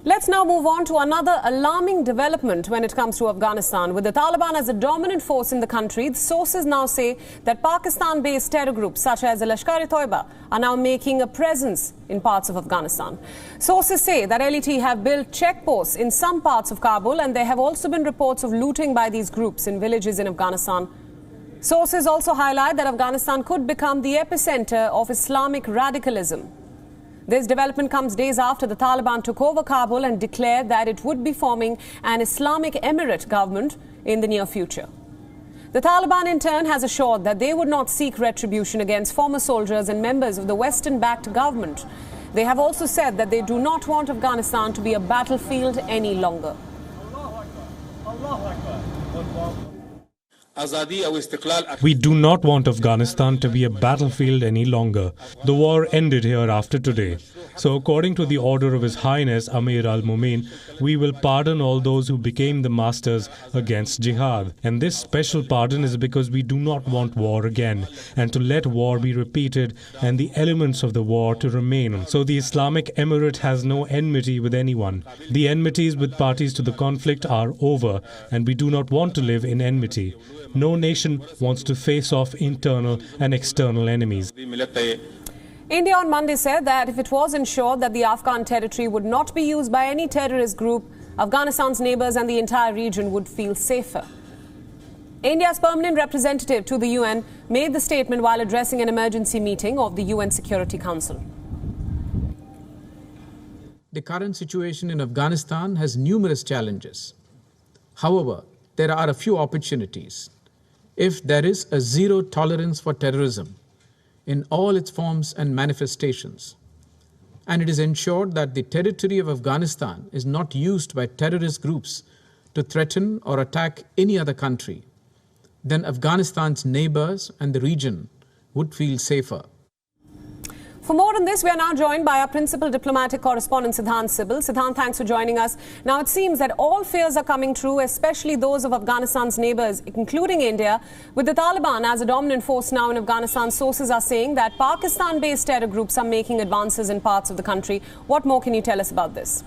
Let's now move on to another alarming development when it comes to Afghanistan. With the Taliban as a dominant force in the country, sources now say that Pakistan-based terror groups such as Lashkar-e-Toiba are now making a presence in parts of Afghanistan. Sources say that LET have built checkposts in some parts of Kabul, and there have also been reports of looting by these groups in villages in Afghanistan. Sources also highlight that Afghanistan could become the epicenter of Islamic radicalism. This development comes days after the Taliban took over Kabul and declared that it would be forming an Islamic Emirate government in the near future. The Taliban in turn has assured that they would not seek retribution against former soldiers and members of the Western-backed government. They have also said that they do not want Afghanistan to be a battlefield any longer. We do not want Afghanistan to be a battlefield any longer. The war ended here after today. So according to the order of His Highness Amir al-Mumin, we will pardon all those who became the masters against jihad. And this special pardon is because we do not want war again, and to let war be repeated and the elements of the war to remain. So the Islamic Emirate has no enmity with anyone. The enmities with parties to the conflict are over, and we do not want to live in enmity. No nation wants to face off internal and external enemies. India on Monday said that if it was ensured that the Afghan territory would not be used by any terrorist group, Afghanistan's neighbors and the entire region would feel safer. India's permanent representative to the UN made the statement while addressing an emergency meeting of the UN Security Council. The current situation in Afghanistan has numerous challenges. However, there are a few opportunities. If there is a zero tolerance for terrorism in all its forms and manifestations, and it is ensured that the territory of Afghanistan is not used by terrorist groups to threaten or attack any other country, then Afghanistan's neighbors and the region would feel safer. For more on this, we are now joined by our principal diplomatic correspondent, Siddhant Sibal. Siddhant, thanks for joining us. Now, it seems that all fears are coming true, especially those of Afghanistan's neighbors, including India. With the Taliban as a dominant force now in Afghanistan, sources are saying that Pakistan-based terror groups are making advances in parts of the country. What more can you tell us about this?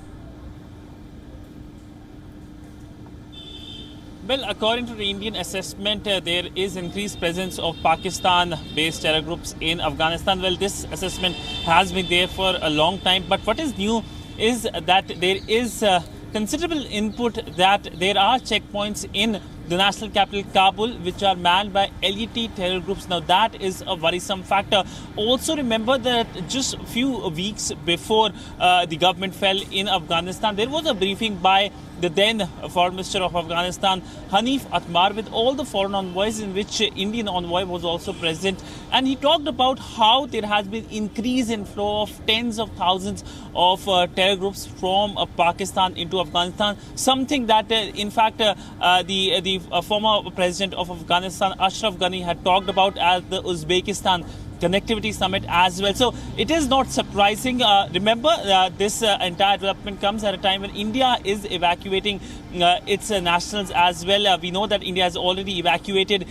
Well, according to the Indian assessment, there is increased presence of Pakistan-based terror groups in Afghanistan. Well, this assessment has been there for a long time. But what is new is that there is considerable input that there are checkpoints in the national capital, Kabul, which are manned by LET terror groups. Now, that is a worrisome factor. Also, remember that just a few weeks before the government fell in Afghanistan, there was a briefing by the then Foreign Minister of Afghanistan, Hanif Atmar, with all the foreign envoys, in which Indian envoy was also present. And he talked about how there has been increase in flow of tens of thousands of terror groups from Pakistan into Afghanistan. Something that, in fact, the former president of Afghanistan, Ashraf Ghani, had talked about at the Uzbekistan Connectivity Summit as well. So it is not surprising. Remember, this entire development comes at a time when India is evacuating its nationals as well. We know that India has already evacuated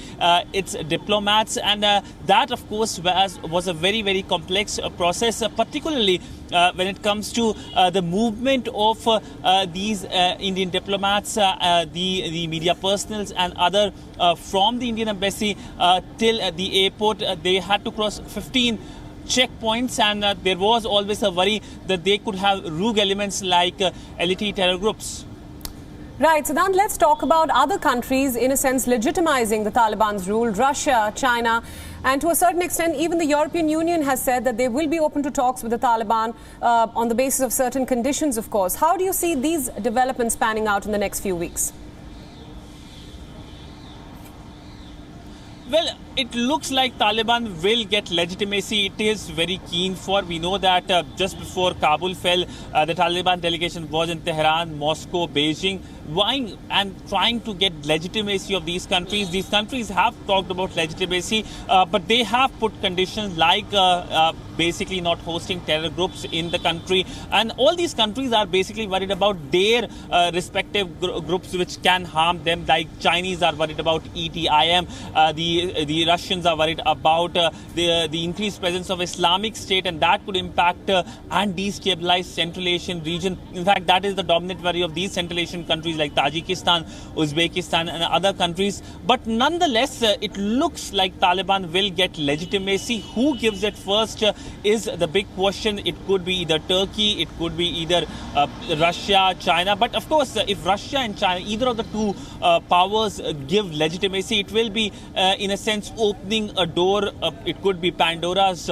its diplomats, and that, of course, was a very, very complex process, particularly when it comes to the movement of these Indian diplomats, the media personals and other from the Indian embassy till the airport. They had to cross 15 checkpoints, and there was always a worry that they could have rogue elements like LET terror groups. Right, Siddhant, let's talk about other countries, in a sense, legitimizing the Taliban's rule. Russia, China, and to a certain extent, even the European Union has said that they will be open to talks with the Taliban on the basis of certain conditions, of course. How do you see these developments panning out in the next few weeks? Well, it looks like Taliban will get legitimacy. It is very keen for. We know that just before Kabul fell, the Taliban delegation was in Tehran, Moscow, Beijing, trying to get legitimacy of these countries. These countries have talked about legitimacy, but they have put conditions like basically not hosting terror groups in the country. And all these countries are basically worried about their respective groups which can harm them. Like Chinese are worried about ETIM, the Russians are worried about the increased presence of Islamic State, and that could impact and destabilize Central Asian region. In fact, that is the dominant worry of these Central Asian countries like Tajikistan, Uzbekistan and other countries. But nonetheless, it looks like Taliban will get legitimacy. Who gives it first is the big question. It could be either Turkey, it could be either Russia, China. But of course, if Russia and China, either of the two powers give legitimacy, it will be in a sense opening a door. It could be Pandora's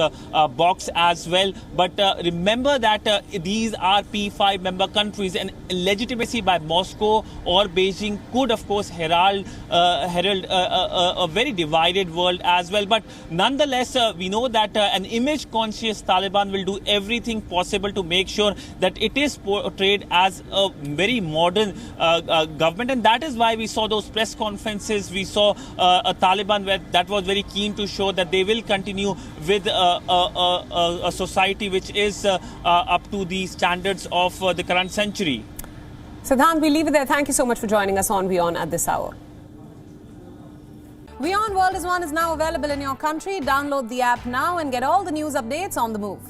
box as well. But remember that these are P5 member countries, and legitimacy by Moscow or Beijing could of course herald a very divided world as well. But nonetheless, we know that an image conscious Taliban will do everything possible to make sure that it is portrayed as a very modern government, and that is why we saw those press conferences. We saw a Taliban that was very keen to show that they will continue with a society which is up to the standards of the current century. Siddhant, we leave it there. Thank you so much for joining us on WION at this hour. WION World is One is now available in your country. Download the app now and get all the news updates on the move.